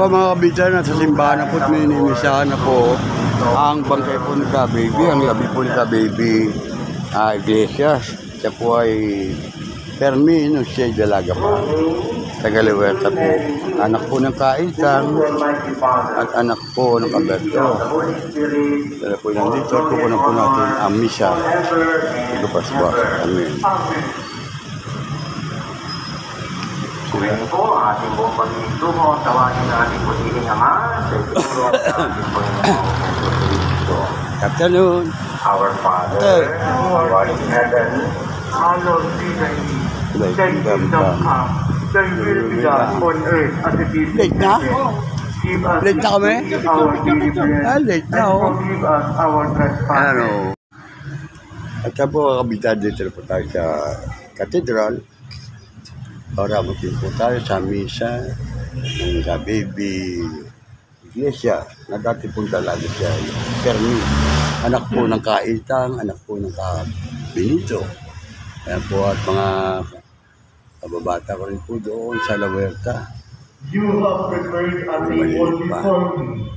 po mga kabitan, nasa simbahan na po at minimisahan na po ang bangkay po ni Ka-Baby, ang labi po ni Ka-Baby Iglesias. Siya po ay Fermi, no, siya ay dalaga pa. Tagaliweta po. Anak po ng Kaitan at anak po ng Alberto. Dala po yan dito. Tukunan po natin ang misa. Lupas-bas. Amen. Kuwin po ang ating buong pagkitungo, tawagin na ating putiling Ama sa ituro at ating Panginoon. Afternoon. Our Father, who art in heaven, hallowed be thy name. Thy kingdom come, thy will be done on earth as it is in heaven. Give us Late na kami? our daily bread, Late na and oh. forgive us our trespasses. Ano? At siya po kabitan dito na po tayo sa katedral. Para matin po tayo sa misa ng Ka-Baby Iglesia na dati pong dalaga siya. Fermi, anak po ng Kaitan, anak po ng Benito. Kaya po at mga kababata ko rin po doon sa La Huerta. You have prepared a table before me,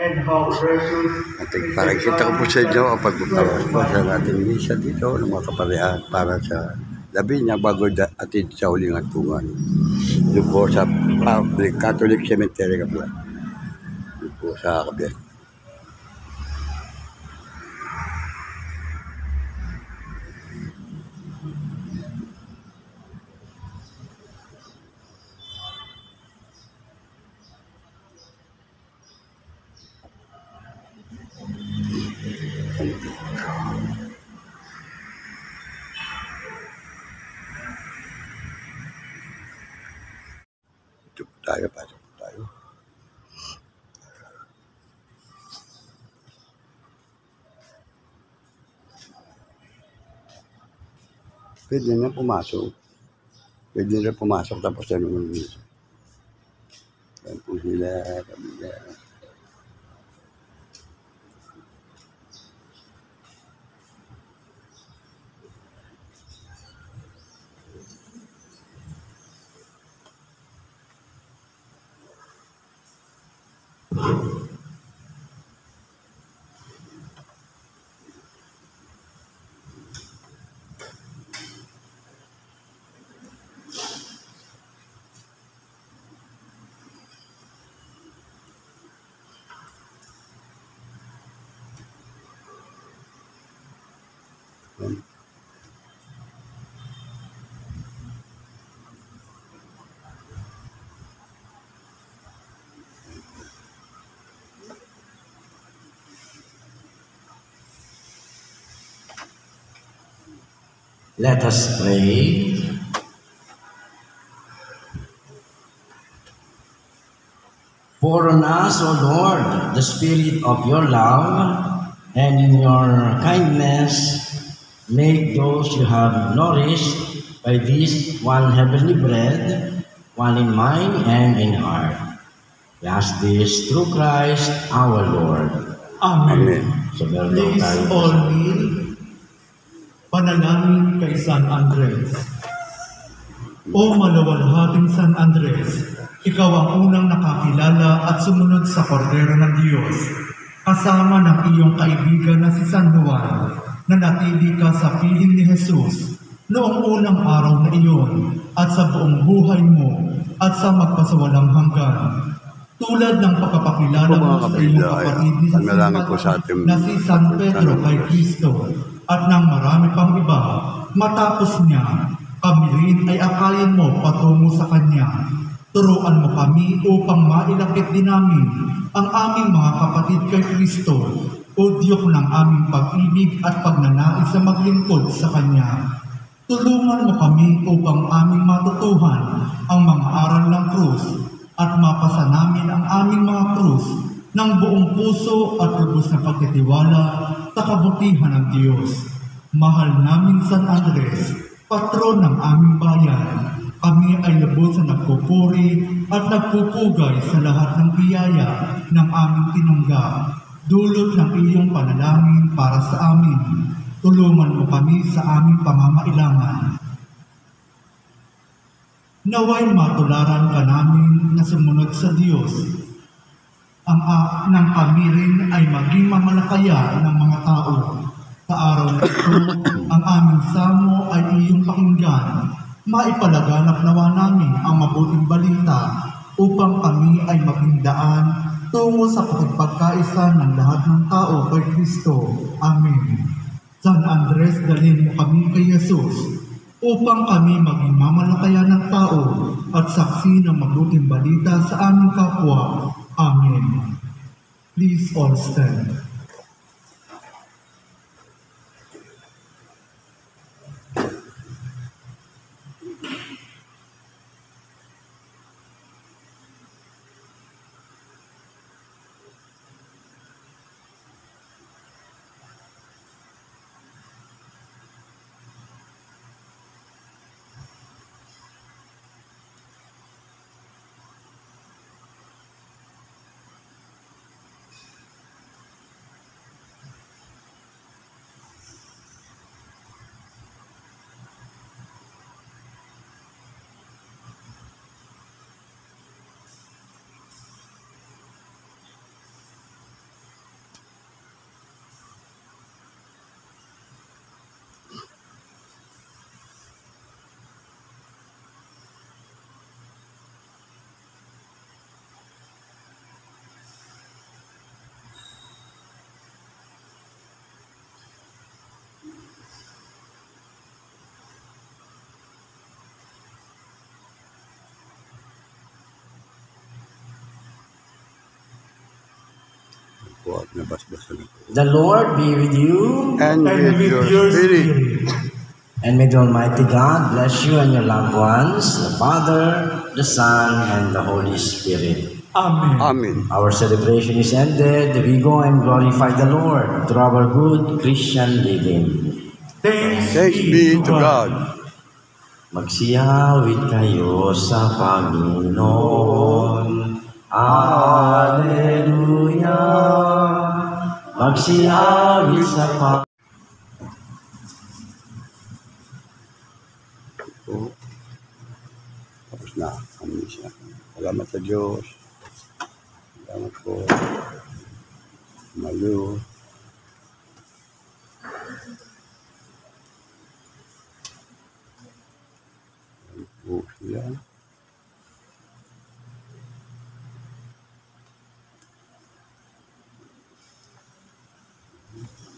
and how precious At parang ko po sa inyo ang pagbubukas po sa ating misa dito ng mga kaparihan para sa labi niya bago atid sa huling hatungan. Doon po sa Public Catholic Cemetery ka pala. Doon po sa Kabiyak. Ito po tayo, pasok po tayo. Pwede na pumasok. Pwede na pumasok tapos na naman dito. Yan po sila, kabila. Let us pray. Pour on us, O Lord, the spirit of your love, and in your kindness make those you have nourished by this one heavenly bread, one in mind and in heart. We ask this through Christ our Lord. Amen. So, Please all kneel. Panalangin kay San Andres. O maluwalhating San Andres, ikaw ang unang nakakilala at sumunod sa kordero ng Diyos, kasama ng iyong kaibigan na si San Juan, na natili ka sa piling ni Jesus noong unang araw na iyon at sa buong buhay mo at sa magpasawalang hanggan. Tulad ng pagpapakilala mo sa iyong kapatid ni na si San Pedro kay Kristo at ng marami pang iba, matapos niya, kami rin ay akayin mo patungo sa Kanya. Turuan mo kami upang mailapit din namin ang aming mga kapatid kay Kristo, udyok ng aming pag-ibig at pagnanais sa maglingkod sa Kanya. Tulungan mo kami upang aming matutuhan ang mga aral ng krus at mapasa namin ang aming mga krus ng buong puso at lubos na pagtitiwala sa kabutihan ng Diyos. Mahal namin San Andres, patron ng aming bayan. Kami ay lubos na nagpupuri at nagpupugay sa lahat ng biyaya ng aming tinanggap, dulot ng iyong panalangin para sa amin. Tulungan mo kami sa aming pangangailangan. Naway matularan ka namin na sumunod sa Diyos nang kami rin ay maging mamalakaya ng mga tao. Sa araw na ito, ang aming samo ay iyong pakinggan. Maipalaganap nawa namin ang mabuting balita upang kami ay maging daan tungo sa pakipagkaisa ng lahat ng tao kay Kristo. Amen. San Andres, dalhin mo kami kay Jesus upang kami maging mamalakaya ng tao at saksi ng mabuting balita sa aming kapwa. Amen. Please all stand. Po, nabasbasan ako. The Lord be with you, And with your spirit. and may the Almighty God bless you and your loved ones, the Father, the Son, and the Holy Spirit. Amen. Amen. Our celebration is ended. We go and glorify the Lord through our good Christian living. Thanks Be to God. Magsiyawit kayo sa Panginoon. Alleluia. Magsiyawit sa Panginoon. Po. Tapos na. Amin siya. Salamat sa Diyos. Salamat po. Malu. Po sila.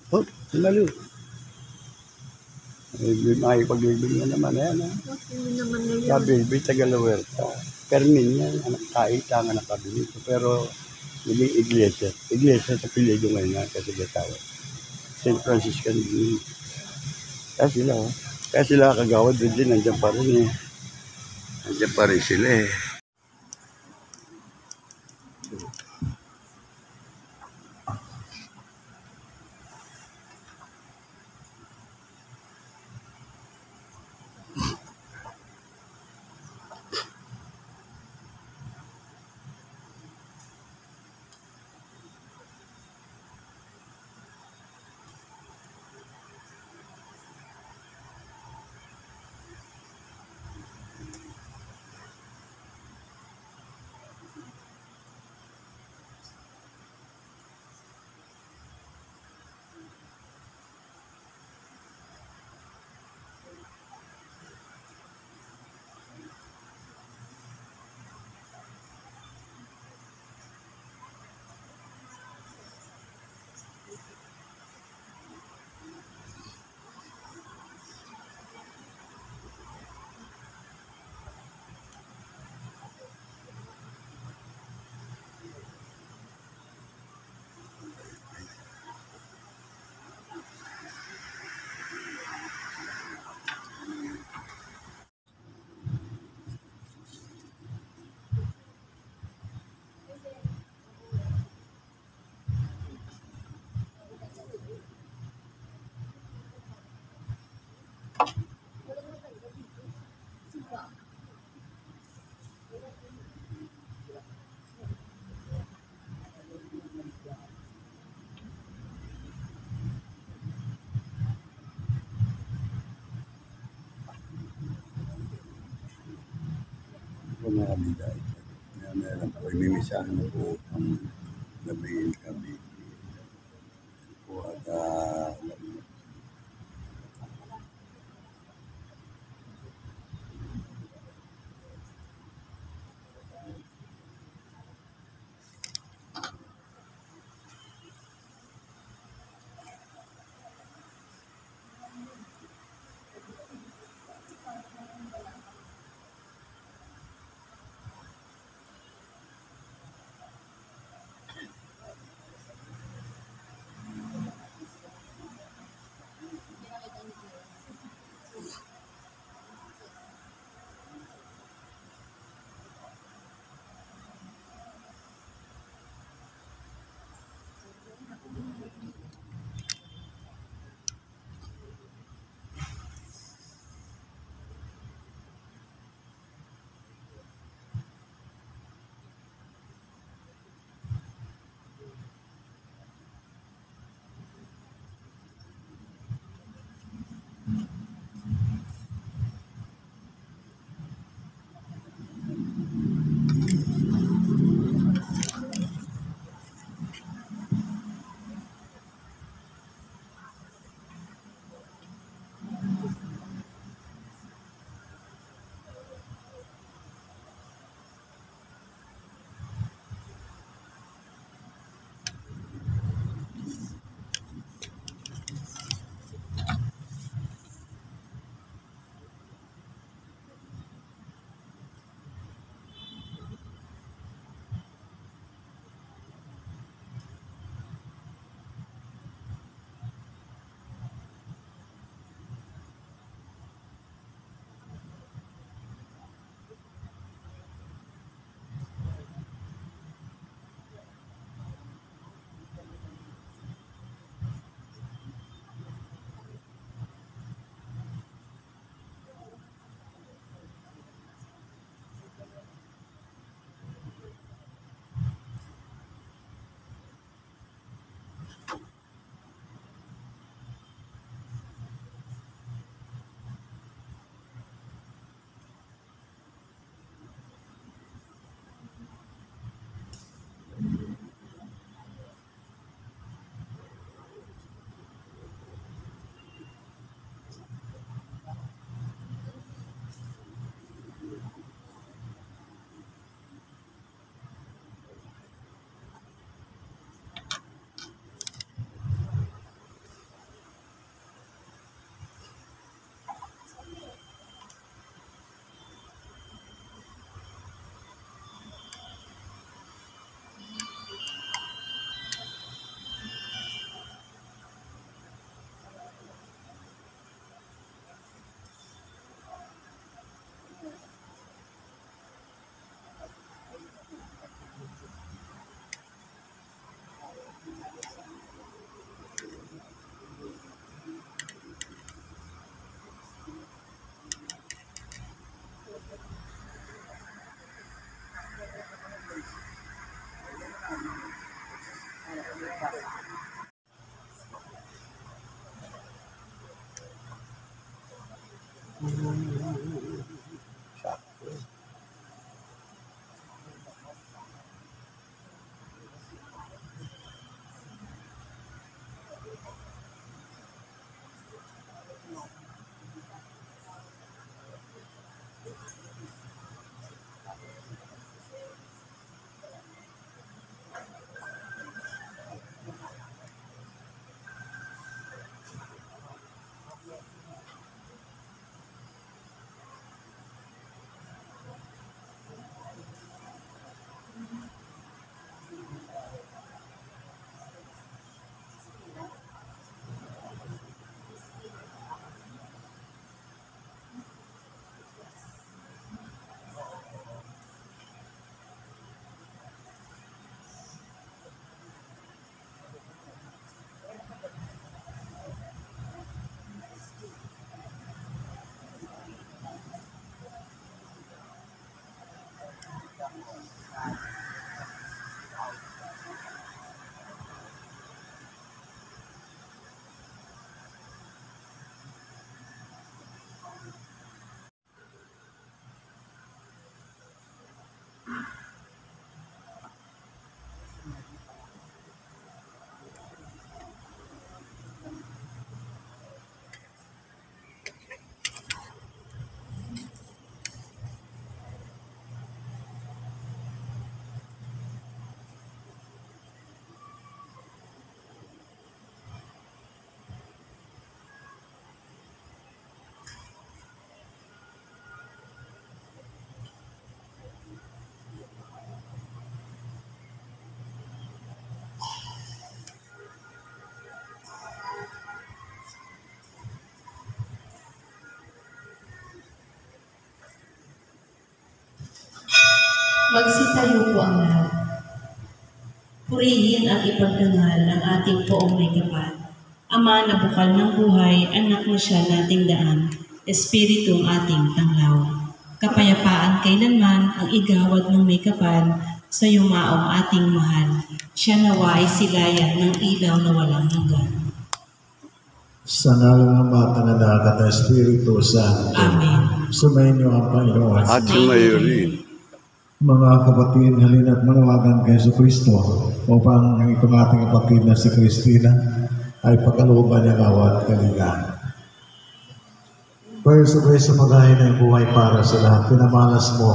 Oh, malu. Ay, paglibing na naman. Ayan, ha? Sabi, Tagalawerta. Permin yan, anak kaita nga nakabili ko. Pero, hindi iglesia. Iglesia sa Pilido ngayon nga kasi gatawad. St. Franciscan din. Kaya sila, oh. Kaya sila kagawad din, nandiyan pa rin eh. Nandiyan pa rin sila eh. Mga biday. Meron po, imimisahan na po ang gabi kami. Po at Magsitayo po ang lahat. Purihin at ipagdangal ang ating poong may kapal. Ama na bukal ng buhay, anak na siya nating daan, Espiritu ang ating tanglaw. Kapayapaan kailanman ang igawad ng may kapal, sa yumaong ating mahal. Siya nawa ay silayan ng ilaw na walang hanggan. Sa ngalan ng Ama at ng Anak at ng Espiritu Santo. Amen. Sumayin niyo ang Panginoon. At sumayo rin. Mga kapatid, halina't manawagan kay Jesucristo upang ang itong ating kapatid na si Cristina ay pagkalooban niya awa at kaligayahan. Pero sa paghain ng buhay para sa lahat, pinamalas mo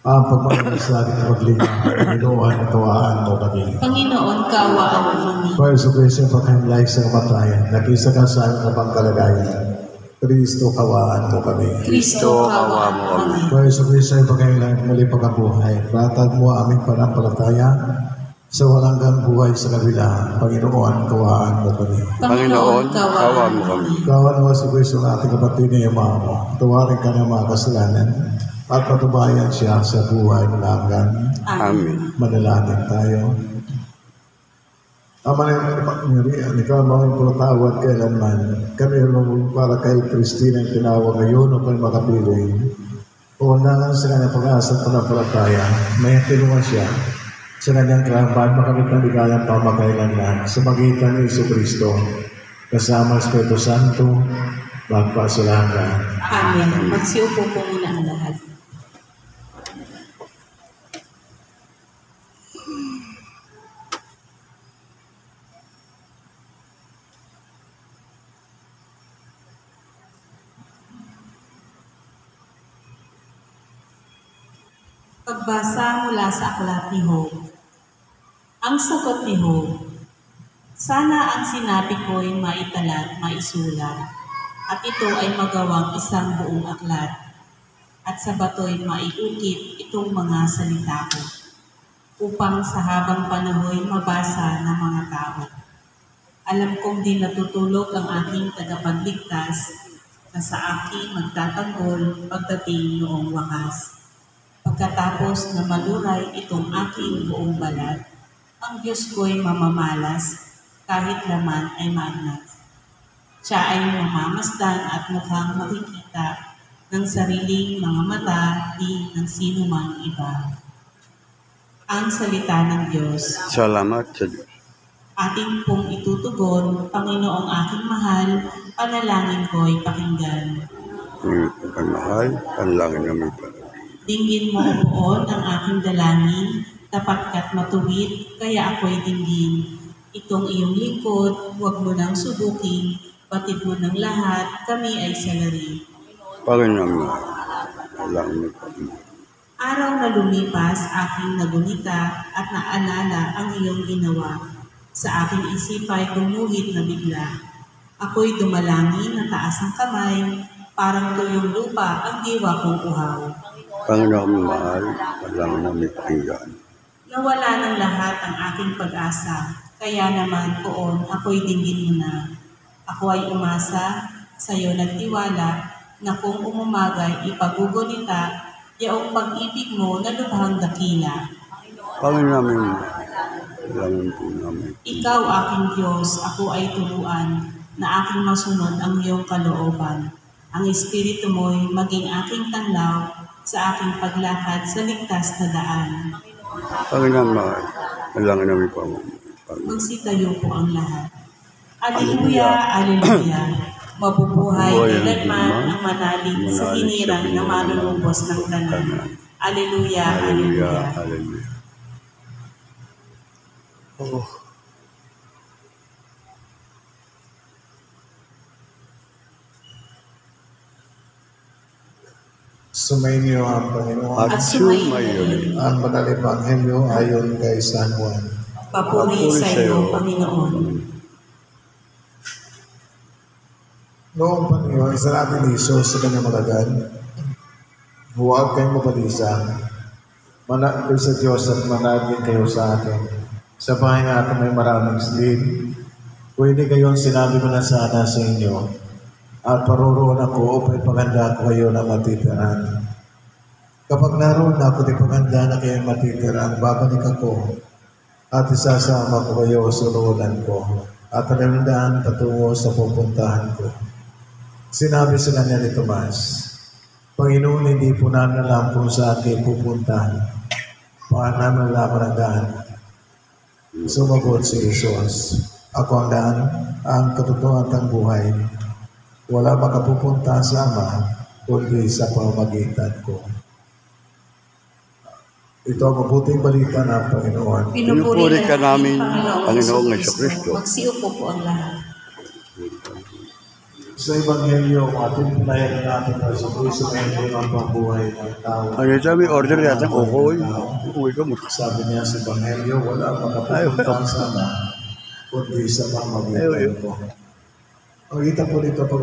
ang pagmamalasag at paglingap, Panginoon at kawaan mo kami. Panginoon, kaawaan mo kami. Pero sa pagkaimlay sa kamatayan, nakisa ka sa aming kapangkalagayan, Kristo, kawaan mo kami. Kristo, kaawaan mo kami. Pero sa pagkaimlay muli pagkabuhay, ratag mo aming panampalataya sa walang buhay sa kabila, Panginoon, kawaan mo kami. Panginoon, kaawaan mo kami. Kawan naman sa Kristo na ating kapatid na Ama mo, tawarin ka ng mga kasalanan at patubayan siya sa buhay ng hanggan. Amen. Manalangin tayo. Ama na yung pangyarihan, ikaw ang mga patawad kailanman. Kami ang para kay Cristina ang tinawag ngayon o kay makapiling. Uundangan sa kanyang pag-asa at panampalataya, may tinungan siya sa kanyang karahapan, makamit ng ligayang pamakailanman sa magitan ni Jesucristo, kasama ang Espiritu Santo, magpasalamat. Amen. Magsiupo po muna ang lahat. Pagbasa mula sa aklat ni Job. Ang sagot ni Job, sana ang sinabi ko'y maitalat, maisulat, at ito ay magawang isang buong aklat, at sa bato'y maiukit itong mga salita ko, upang sa habang panahon mabasa ng mga tao. Alam kong di natutulog ang aking tagapagligtas, na sa aking magtatanggol pagdating noong wakas. Pagkatapos na maluray itong aking buong balat, ang Diyos ko'y mamamalas kahit laman ay maangas. Siya ay mamamasdan at mukhang makikita ng sariling mga mata, di ng sino mang iba. Ang salita ng Diyos. Salamat sa Diyos. Ating pong itutugon, Panginoong aking mahal, panalangin ko'y pakinggan. Pagmahal, panalangin namin pa. Dinggin mo, O Poon, ang aking dalangin, tapat ka't matuwid, kaya ako'y dinggin. Itong iyong lingkod, huwag mo nang subukin, batid mo ng lahat, kami ay salari. Panginoon, panalangin pa. Araw na lumipas, aking nagunita at naalala ang iyong ginawa. Sa aking isipay gumuhit na bigla. Ako'y dumalangin na taas ang kamay, parang tuyong lupa ang diwa kong uhaw. Panginoon mahal, panalangin namin pakinggan. Nawala ng lahat ang aking pag-asa, kaya naman Poon, ako'y dinggin mo na. Ako ay umasa, sa'yo nagtiwala, na kung umumagay ipagugunita, yaong pag-ibig mo na lubhang dakila. Panginoon namin, panalangin po namin. Ikaw aking Diyos, ako ay turuan, na aking masunod ang iyong kalooban. Ang Espiritu mo'y maging aking tanglaw, sa aking paglakad sa ligtas na daan. Panginoon mahal, panalangin namin po. Magsitayo po ang lahat. Alleluia, Alleluia. Mabubuhay kailanman ang manalig sa hinirang na manunubos ng tanan. Alleluia, Alleluia. Hallelujah. Oh. Sumayin niyo ang Panginoon. At sumayo rin. Ang banal Ebanghelyo ayon kay San Juan. Papuri sa iyo, Panginoon. Noong panahon, isa natin ni Jesus sa kanyang malagad, huwag kayong mapalisa. Manag kayo sa Diyos at managin kayo sa akin. Sa bahay natin may maraming silid. Pwede kayong sinabi ko na sana sa inyo, at paroroon ako upang paganda ko kayo na matitirahan. Kapag naroon na ako, ipaganda na kayo matitira, babalik ako at isasama ko kayo sa loolan ko at nalandaan patungo sa pupuntahan ko. Sinabi sa kanya ni Tomas, Panginoon, hindi po namin alam kung saan kayo pupuntahan. Paano namin alam ang daan? Sumagot si Jesus, ako ang daan, ang katotohanan at ang buhay. Wala makapupunta sa Ama, kundi sa pamamagitan ko. Ito ang mabuting balita ng Panginoon. Pinupuri ka namin, Panginoong Jesucristo. Magsiupo po ang lahat. Sa Ebanghelyo, ating pinayan natin na sa Kristo ngayon ang pambuhay ng tao. Ano sabi, order yata ko ko. Uwi ka mo. Sabi niya sa Ebanghelyo, wala makapupunta sa Ama, kundi sa pamamagitan ko. Ang kita po dito pag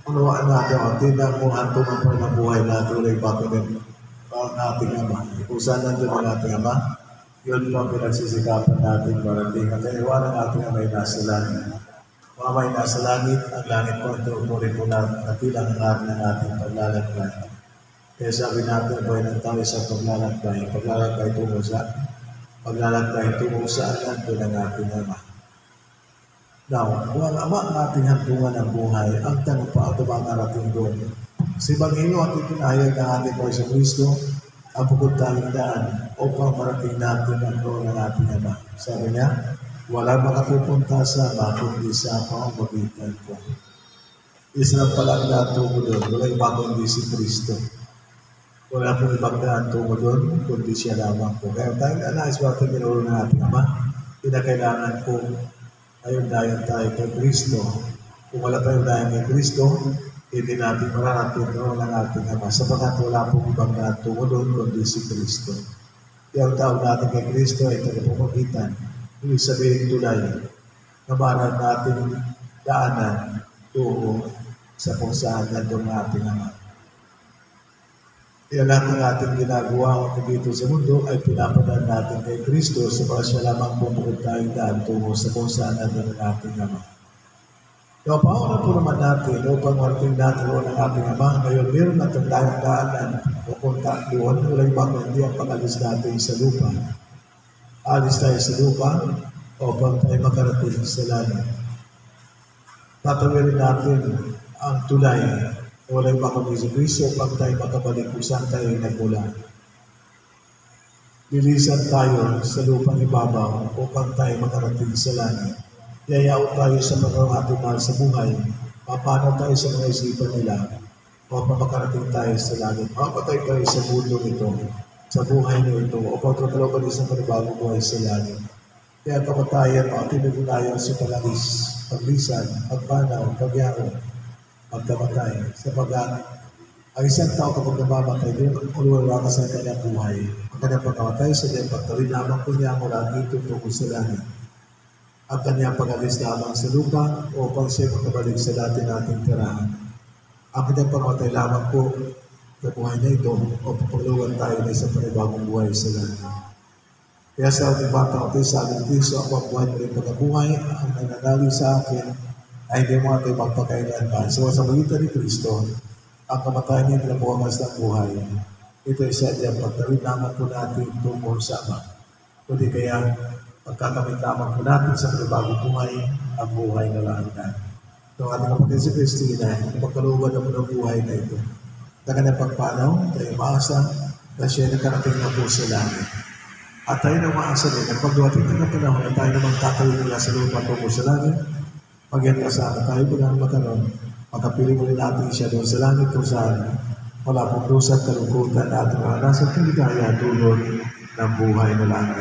unawaan natin, ang tinamuhan tumapay ng buhay natin, ulit bakit ang ating Ama. Kung saan nandun ang ating Ama, yun lang pinagsisikapan natin marating. Ang naiwan ng ating Ama ay nasa langit. Mga may nasa langit, ang langit po, ito po rin po natilang ang araw ng ating paglalakbay. Kaya sabi natin, buhay ng tayo sa paglalakbay. Paglalakbay tungo sa nandun ang ating Ama. Now, kung ang Ama ang ating hantungan ng buhay, ang tanong pa, ito ba ang narating doon? Si Bangino at ipinahayag ng ating Panginoon sa Kristo ang pupuntahing daan upang marating natin ang roon ng ating Ama. Sabi niya, wala makapupunta sa Ama kundi sa pamamagitan ko. Isa lang palang daan tungo doon, wala iba kundi si Kristo. Wala pong ibang daan tungo doon, kundi siya lamang po. Kaya tayo nais natin ginuro ng ating Ama, pinakailangan po ayun-dayan tayo kay Kristo. Kung wala tayong dayan kay Kristo, hindi natin mararating roon ng ating Ama. Sapagat wala pong ibang daan tungo doon, kundi si Kristo. Kaya ang tawag natin kay Kristo ay tagapamagitan. Ibig sabihin tulay na marang natin daanan tungo sa kung saan nandun ng ating Ama. Kaya lahat ng ating ginagawa dito sa mundo ay pinapadaan natin kay Kristo sapagat siya lamang pumukod tayong daan tungo sa kung saan nandun ng ating Ama. Kaya pauna po naman natin upang marating natin roon ng ating Ama. Ngayon, meron natin tayong daanan pupunta doon. Wala iba kundi ang pag-alis natin sa lupa. Alis tayo sa lupa upang tayo makarating sa langit. Tatawirin natin ang tulay na wala iba kundi sa Kristo upang tayo makabalik kung saan tayo nagmula. Bilisan tayo sa lupang ibabaw upang tayo makarating sa langit. Yayaw tayo sa mga ating mahal sa buhay. Paano tayo sa mga isipan nila upang makarating tayo sa langit. Mapatay tayo sa mundo nito, sa buhay nito, upang tutulungan isang panibagong buhay sa langit. Kaya kamatayan ang tinugulayan sa pag-alis, paglisan, pagpanaw, pagyaro, pagkamatay. Sapagat ang isang tao kapag namamatay, doon ang ulwala ka sa kanyang buhay. Ang kanyang pagkamatay sa kanyang pagtawid lamang po niya mula dito tungo sa langit. Ang kanyang pag-alis lamang sa lupa upang siya makabalik sa dati nating tirahan. Ang kanyang pagkamatay lamang po na buhay na ito o papagluwan tayo na isang panibagong buhay sa langit. Kaya sa ating bata ko sa ating Kristo, ako ang buhay na rin pagkabuhay, ang nananali sa akin ay hindi mo ating magpakailanman. So sa magitan ni Kristo, ang kamatayan niya na buwamas ng buhay. Ito ay sa diyang pagtawid naman po natin tungo sa Ama. Kundi kaya pagkakamit lamang po natin sa panibagong buhay, ang buhay na lahat. So ating kapatid si Christina, magkaluwan na po ng buhay na ito. Na kanyang pagpanaw, tayo maasa na siya nakarating na po sa langit. At tayo na maasa din, at pagduwating na panahon na tayo namang tatawid mula sa lupa tungo sa langit, pag-iantasama tayo po na magkaroon, makapili mo rin natin siya doon sa langit kung saan wala pong dosa at kalungkutan at mga nasa piligaya dulot ng buhay na langit.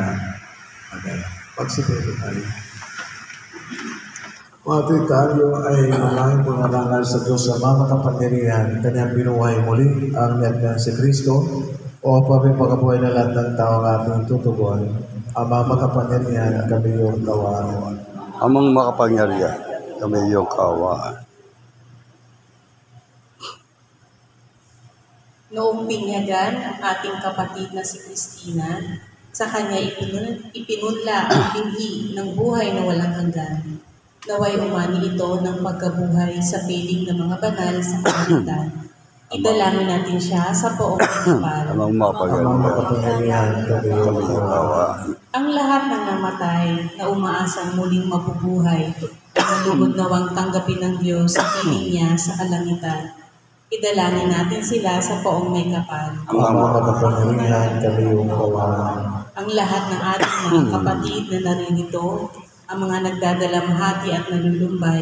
Okay, pagsipito tayo. Mga tayo ay malaking pangalangal sa Diyos sa mga kapangyarihan, kanyang binuhay muli ang niyag si Kristo o paming pagkabuhay na lahat ng tao ang ating tutugon, ang mga makapangyarihan kami yung kawaan. Amang makapangyarihan, kami yung kawaan. Noong binyagan ang ating kapatid na si Christina, sa kanya ipinunla ang binhi ng buhay na walang hanggan. Naway umani ito ng pagkabuhay sa piling ng mga banal sa kalangitan. Idalangin natin siya sa poong kapal. Amang Amang mapaganda. makapangyarihan kami iyong Kami kawa. Ang lahat ng namatay na umaasang muling mabubuhay, nalugod nawang tanggapin ng Diyos sa piling niya sa kalangitan. Idalangin natin sila sa poong may kapal. Amang makapangyarihan kami iyong kawa. Ang lahat ng ating mga kapatid na naririto, ang mga nagdadalamhati at nalulumbay,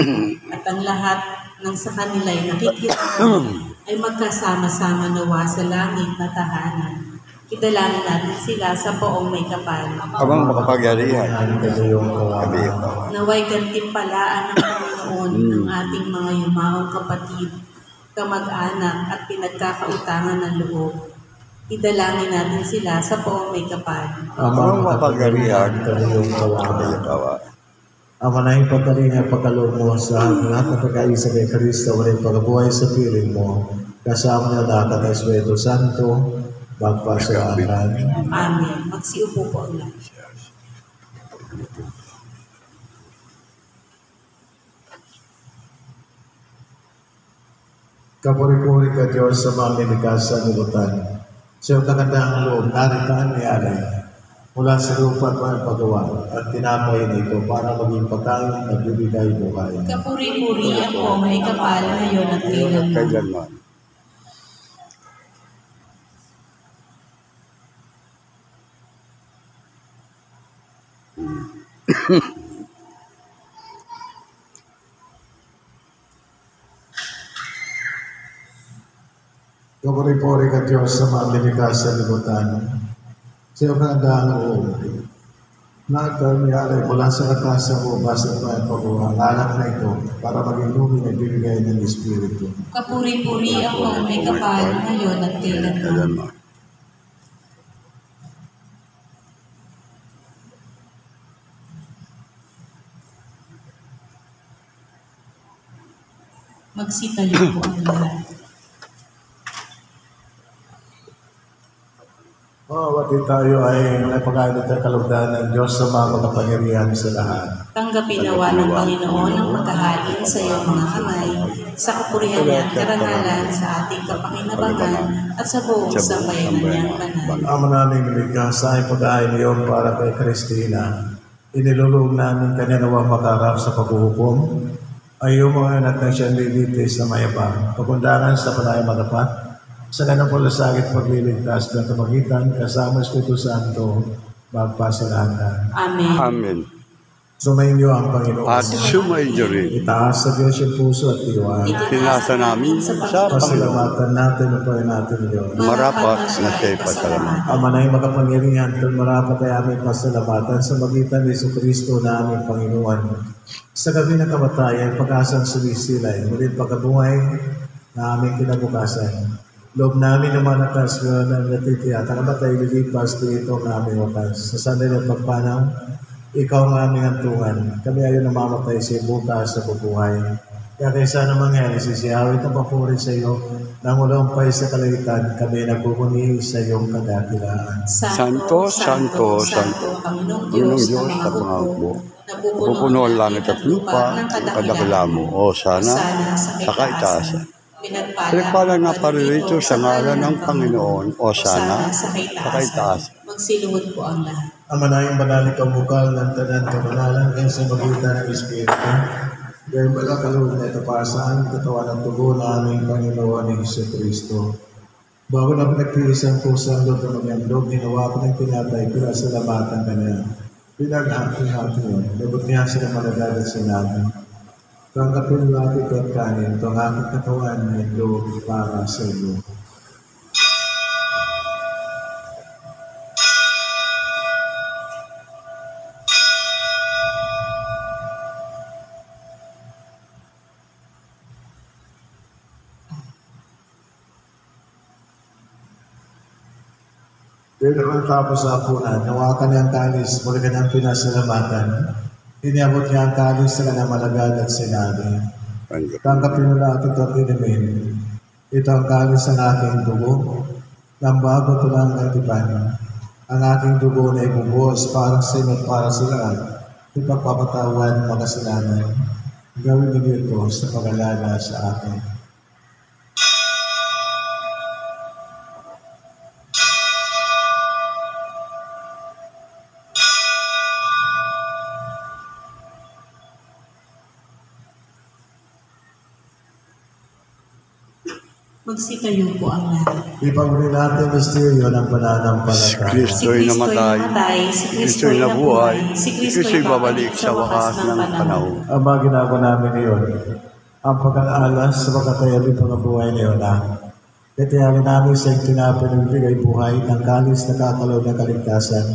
at ang lahat ng sa kanila ay nakikiramay, ay magkasama-sama nawa sa langit na tahanan. Idalangin natin sila sa poong may kapal. Amang makapangyarihan. Kami iyong kawa. Kami kawa. Naway gantimpalaan ng Panginoon ng ating mga yumaong kapatid, kamag-anak at pinagkakautangan ng loob. Idalangin natin sila sa poong may kapal. Amang makapangyarihan. Kami iyong kawa. Kami kawa. Ang manahing pagkaling at pagkaloob mo sa lahat ng pagkaisa kay Kristo, walang pagkabuhay sa piling mo, kasama niya lahat ng Espiritu Santo, magpasalamat. Amen. Magsiupo po ang lahat. Kapuri-puri ka Diyos sa mga mimikas sa nilutan. Sa iyong kagandahang loob, naritaan ni Alay, mula sa lupa at mga pagawa, at tinapay nito para maging pagkain at bibigay buhay. Kapuri-puri ang poong may kapal ngayon at kailanman. Kailanman. Kapuri-puri ka Diyos sa mga mimikas sa nilutan. Sa iyong kagandahang loob, naritaan ni Alay mula sa katasa mo, basa at mga pagawa, ang alak na ito para maging lumin at bibigay ng Espiritu. Kapuri-puri ang poong may kapal ngayon at kailanman. Kailanman. Magsitayo po ang lahat. Mawawati tayo ay napakain at kalugdan ng Diyos sa mga makapangyarihan sa lahat. Tanggapin nawa ng Panginoon ang pagkahalin sa iyong mga kamay, sa kapurihan niya at karangalan sa ating kapakinabangan at sa buong sambayanan niyang banal. Ama namin lumikha sa aming pag-ain niyon para kay Christina. Inilulog namin kanya nawang makarap sa paghuhukom. Ay iyong mga anak na siyang lilitis na mayabang, pagundangan sa panay madapat, sa ganang pulasagit pagliligtas na kamagitan kasama Espiritu Santo, magpasalanan. Amen. Amen. Sumainyo ang Panginoon. At sumainyo rin. Itaas sa Diyos yung puso at diwa. Tinasa namin sa Panginoon. Pasalamatan natin ang Panginoon natin Diyos. Marapat na siya'y pasalamatan. Ama na yung makapangyarihan, kung marapat ay aming pasalamatan sa magitan ni Jesucristo na aming Panginoon. Sa gabi ng kamatayan, pag-asang sumisilay, muling pagkabuhay na aming kinabukasan. Loob namin naman ang kaswa ng natitiyak, ang kamatay lilipas dito ang aming wakas. Sa sandali ng pagpanaw, ikaw ang aming antungan. Kami ayaw na mamatay sa bukas sa bubuhay. Kaya kaysa na mangyari, sisiyawit ang papuri sa iyo, nang ulampay sa kalaitan, kami nagpupuni sa iyong kadakilaan. Santo, Santo, Santo, Panginoong Panginoong Diyos Diyos ng na mga pangako bukbo, mo, pupuno ang langit at lupa, ang kadakila mo, o sana, sa kaitaasan. Pinagpala nga paririto sa ngalan ng Panginoon, o sana, sa sa kaitaasan. kaitaasan. Magsiluhod po ang lahat. Ama na yung banal ikaw bukal ng tanan kamanalan kayo sa magitan ng Espiritu. Gayong malakalog na ito para sa aming katawan at tubo na aming Panginoon ni Jesucristo. Bago na pinagtiisang pusang doon na magyandog, ginawa ko ng pinatay, pinasalamatan ka niya. Pinaghati-hati yun, labot niya sila malagad at sinabi. Tanggapin mo ating at kanin, ito ang aking katawan na ito para sa iyo. Dahil naman tapos sa hapunan, nawakan niya ang kalis, muli ka niyang pinasalamatan. Iniabot niya ang kalis sa kanyang malagad at sinabi, tanggapin mo lahat ito at inumin. Ito ang kalis ng aking dugo, ng bago ito lang ang tipan. Ang aking dugo na ibubuhos para sa inyo at para sa lahat. Ipagpapatawan mga kasalanan. Gawin niyo ito sa pag-alala sa akin. Magsitayo po ang lahat. Ipagmuli natin ang misteryo ng pananampalataya. Kristo'y namatay, si Kristo'y nabuhay, si Kristo'y babalik sa wakas ng panahon. Ang mga ginagawa namin ngayon, ang pag-aalas sa pagkatayabi pangabuhay na yun na katiyarin namin sa iyong tinapin ng bigay buhay ng kalis na kakalaw ng kaligtasan.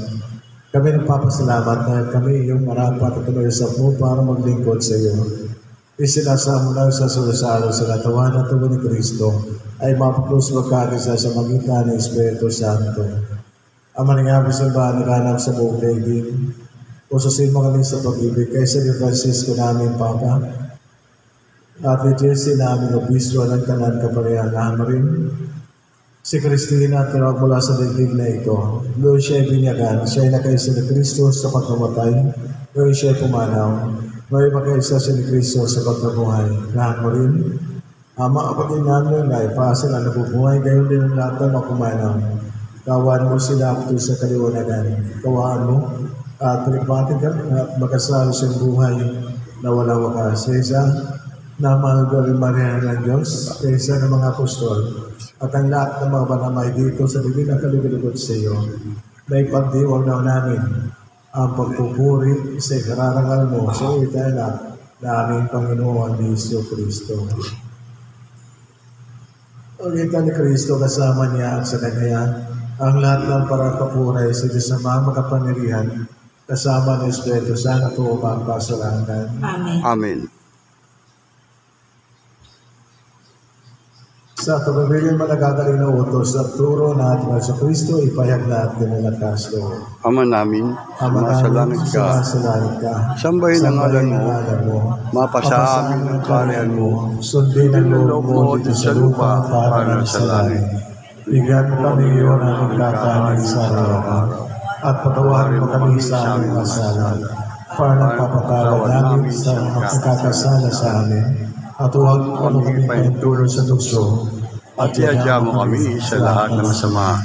Kami nagpapasalamat dahil kami iyong marapat at tumayasap mo para maglingkod sa iyo. Isinasamo lang sa sulusalo sa katawan at tuwa ni Kristo ay mapaplos magkakisa sa magitan ng Espiritu Santo. Ang maningabi sa bahan naghanap sa buong daigdig. Ususin mo kami sa pag-ibig kaysa ni Francisco namin Papa at ni Jesse namin obispo ng kanan kaparehan rin. Si Cristina tinawag mula sa daigdig na ito. Doon siya ay binyagan, siya ay nakaisa ni Kristo sa pagkamatay, doon siya ay pumanaw. May makaisa si Kristo sa pagkabuhay. Lahat mo rin. Ama, kapatid namin na ipasin ang nabubuhay, gayon din ang lahat ng makumanaw. Kawaan mo sila ako sa kaliwanagan. Kawaan mo at pagpapatin ka at makasalo sa buhay na wala wakas. Sa isa na mahal rin Maria ng Diyos, sa isa ng mga apostol, at ang lahat ng mga banamay dito sa bibig ng kalugod sa iyo. May pagdiwag na namin ang pagpupuri sa ikararangal mo sa itala na aming Panginoon ni Iso Kristo. Ang ita ni Kristo kasama niya at sa Kanya, ang lahat ng parang sa Diyos na mga makapangyarihan, kasama ng Espiritu Santo o magpasalanan. Amen. Amen. Sa pagbibiling managagaling na utos at turo natin sa Kristo, ipahag natin ang lakas Lord. Ama namin, Ama sa langit ka, sumasalangit ka. sambahin ang ngalan mo, mapasa amin ang kaharian mo, sundin ang loob mo dito sa lupa para sa langit. Bigyan mo kami iyon ang pagkakanin sa araw-araw at patawarin mo kami sa aming kasalanan para napapatawad namin sa magkakasala sa amin at huwag mo kami paintulong sa tukso at iadya mo kami sa lahat ng masama.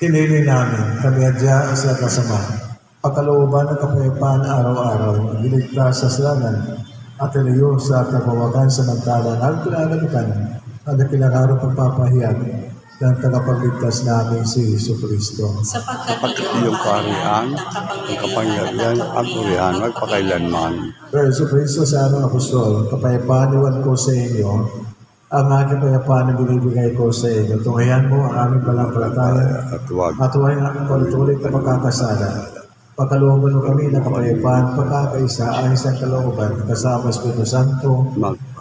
Hinili namin kami adya sa kasama. Pagkalooban ng kapayapaan araw-araw, iligtas sa silangan at ilayo sa kapawagan sa magtalan at pinagalitan at pinagharap pagpapahiyag ng tagapagligtas namin si Iso Kristo. Sapagkat Iyong kaharian, ang kapangyarihan, ang purihan, magpakailanman. Pero Iso Kristo sa aming apostol, kapayapaan iwan ko sa inyo, ang aking kapayapaan na binibigay ko sa inyo. Tungayan mo ang aming palampalataya At huwag at huwag ang pagtuloy na pagkakasala. Pagkalooban mo kami ng kapayapaan, pagkakaisa ang isang kalooban, kasama Espiritu Santo,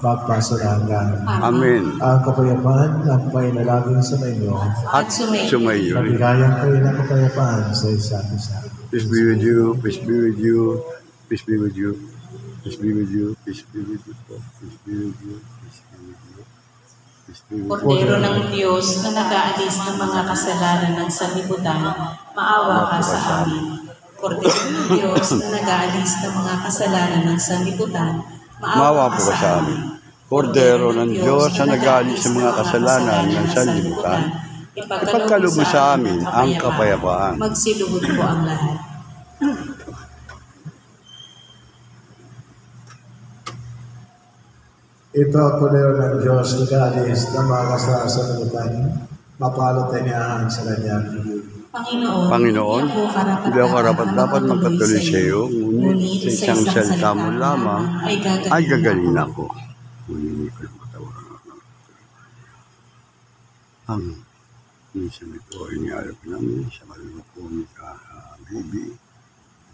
magpasalanan. Amen. Ang kapayapaan ng painalagin sa inyo, At sumayo. nabigayan kayo ng kapayapaan sa isa't isa. Peace be with you, peace be with you, peace be with you, peace be with you, peace be with you, peace be with you, peace be with you, peace be with you. Kordero ng Diyos na nag-aalis ng mga kasalanan ng sanlibutan, maawa ka sa amin. Kordero ng Diyos na nag-aalis ng mga kasalanan ng sanlibutan, maawa ka sa amin. Kordero ng Diyos na nag-aalis sa mga kasalanan ng sanlibutan, ipagkaloob mo sa amin ang kapayapaan. Magsiluhod po ang lahat. Ito ang kordero ng Diyos na nag-aalis ng mga kasalanan sa sanlibutan, mapalot ay niyahan sa kanyang higit. Panginoon, hindi ako karapat-dapat magpatuloy sa iyo, ngunit sa isang salita mo lamang ay gagaling ako. Ngunit ko ng katawaran ang minsan ito ay nialap namin sa malulukong baby,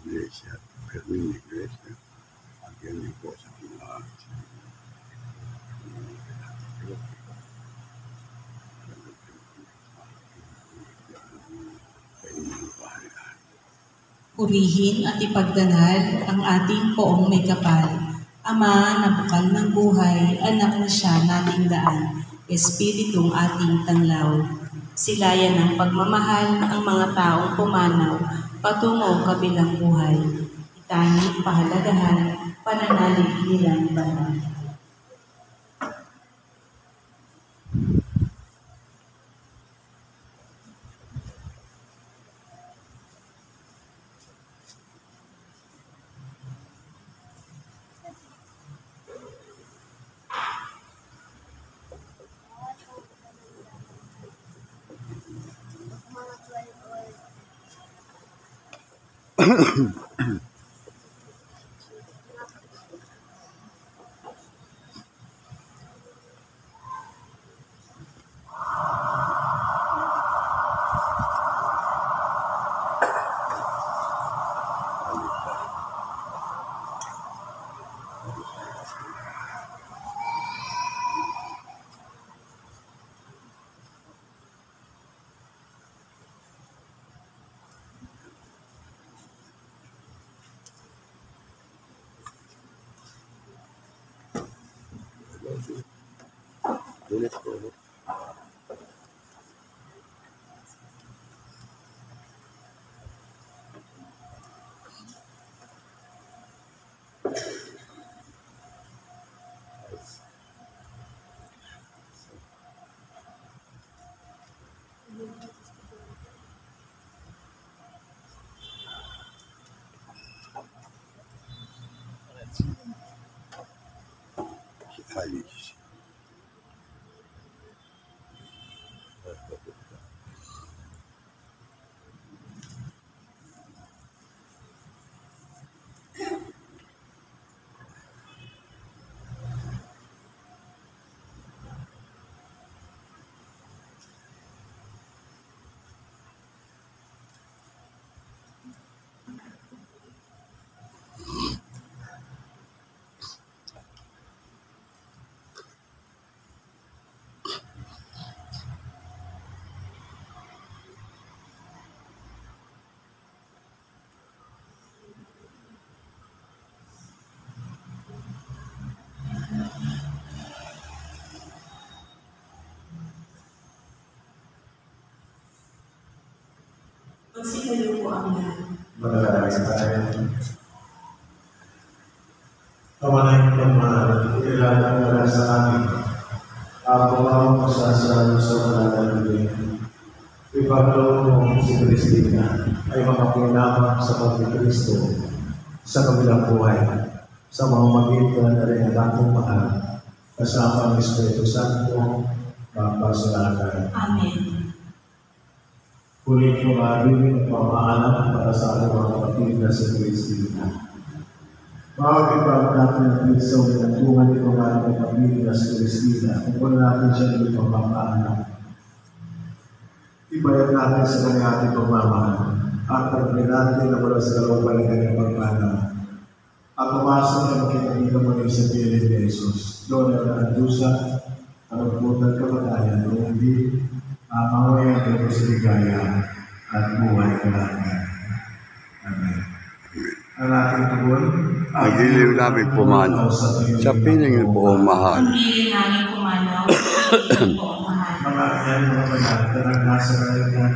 Iglesia, Fermin Iglesia, at yan din po sa mga purihin at ipagdanal ang ating poong may kapal. Ama na bukal ng buhay, anak na siya nating daan, Espiritong ating tanglaw. Silayan ng pagmamahal ang mga taong pumanaw, patungo kabilang buhay. Itanging pahalagahan, pananalig nilang banal. Alice. Magsitayo po ang lahat. Manalangin tayo. Kamanay pagmahal, ilalagay mo na sa amin. Ako ang pasasal sa manalangin. Ipaglaw mo si Cristina ay makapinama sa pagkikristo sa kabilang buhay, sa mga magitan na rin ang akong mahal, kasama ang Espiritu Santo, magpasalanan. Amen. Kulit mo maribig at pamaalam para sa ating mga kapatid na si Cristina. Makakipag natin ang piso ng tungan ito ng ating kapatid na si Cristina kung wala natin siya ng pamaalam. Ibayad natin sa kanya ating pagmamahal at pagpili natin na wala sa kalooban ng kanyang pagmana. At pumasok na makikita mo rin sa piling ni Jesus. Doon ang andusa, ang magputan kamatayan, o hindi, mamaya ang sa ligaya at buhay ng langit. Amen. Ang ating tugon, Ang giliw namin pumanaw sa piling ng buong mahal. Ang giliw namin pumanaw sa piling ng buong mahal. mga yan mga banal, tarang nasa kaligyan.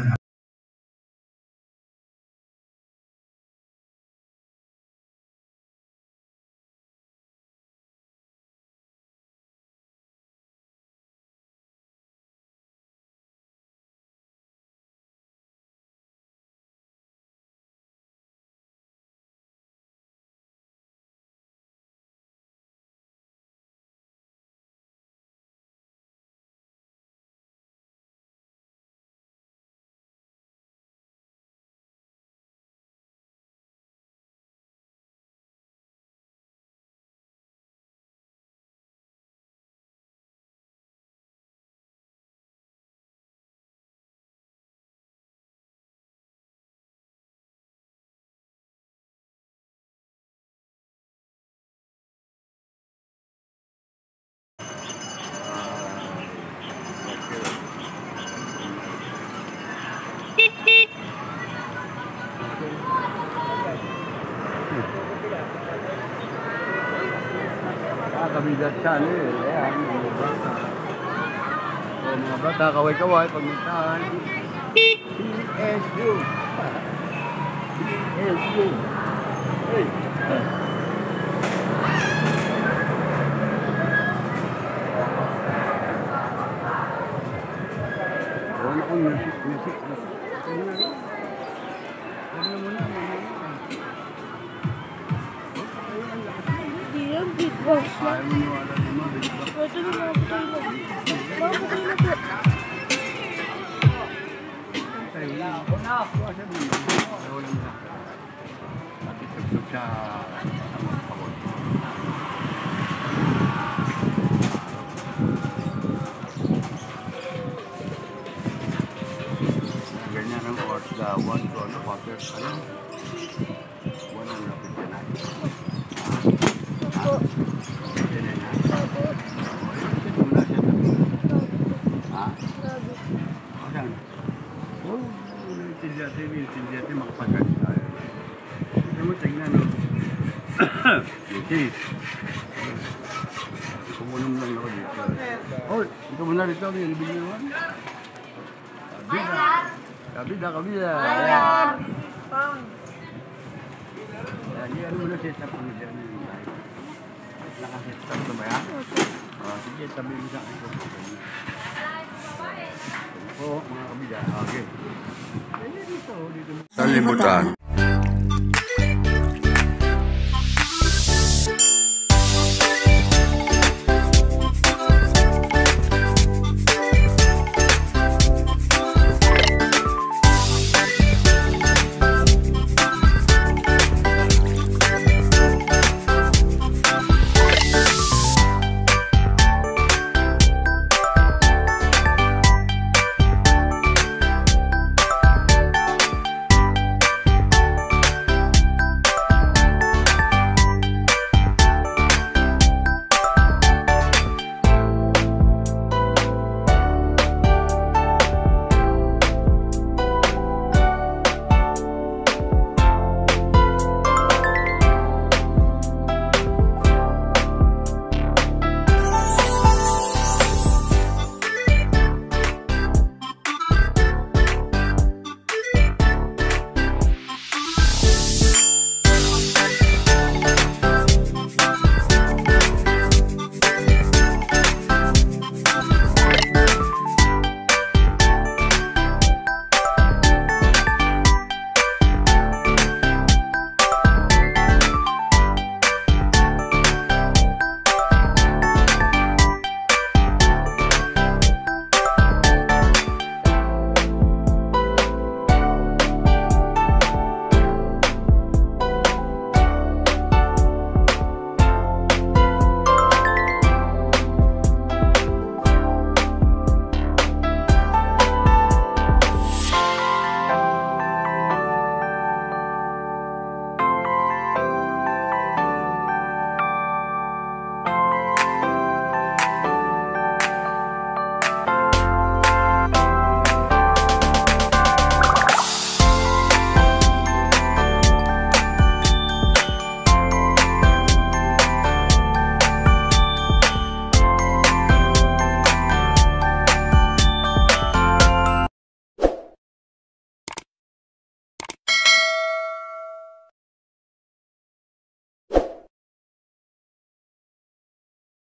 Kabigat siya, ayan, mga bata, kaway-kaway, pagmintaan. PSU. PSU. Hey. Ano kung music. Ayaw mo niwala din mo, bigla. Pwede mo mga patay na. Mga patay na po. Tayo lang. Ako na, ako sa dito. Ayaw lang na. sa pagpapagod. Ganyan ang oras dawan ko, ano, paper, ano? Buwan ang lapit ka na. Opo. Yan na. Opo. Ito muna siya. Ha? Grabe. Ayan. Oh, intindihan makapagal tayo. Ito mo, tingnan, no? Iti. Kumunong lang ako dito. Oh, ito muna dito. Bili naman. Kabida. Ayan. Yan mo na set up mo dyan. Nakaset up na ba yan? Sige, tabi mo sa akin. Oo, mga kabida. Okay. Sa libutan.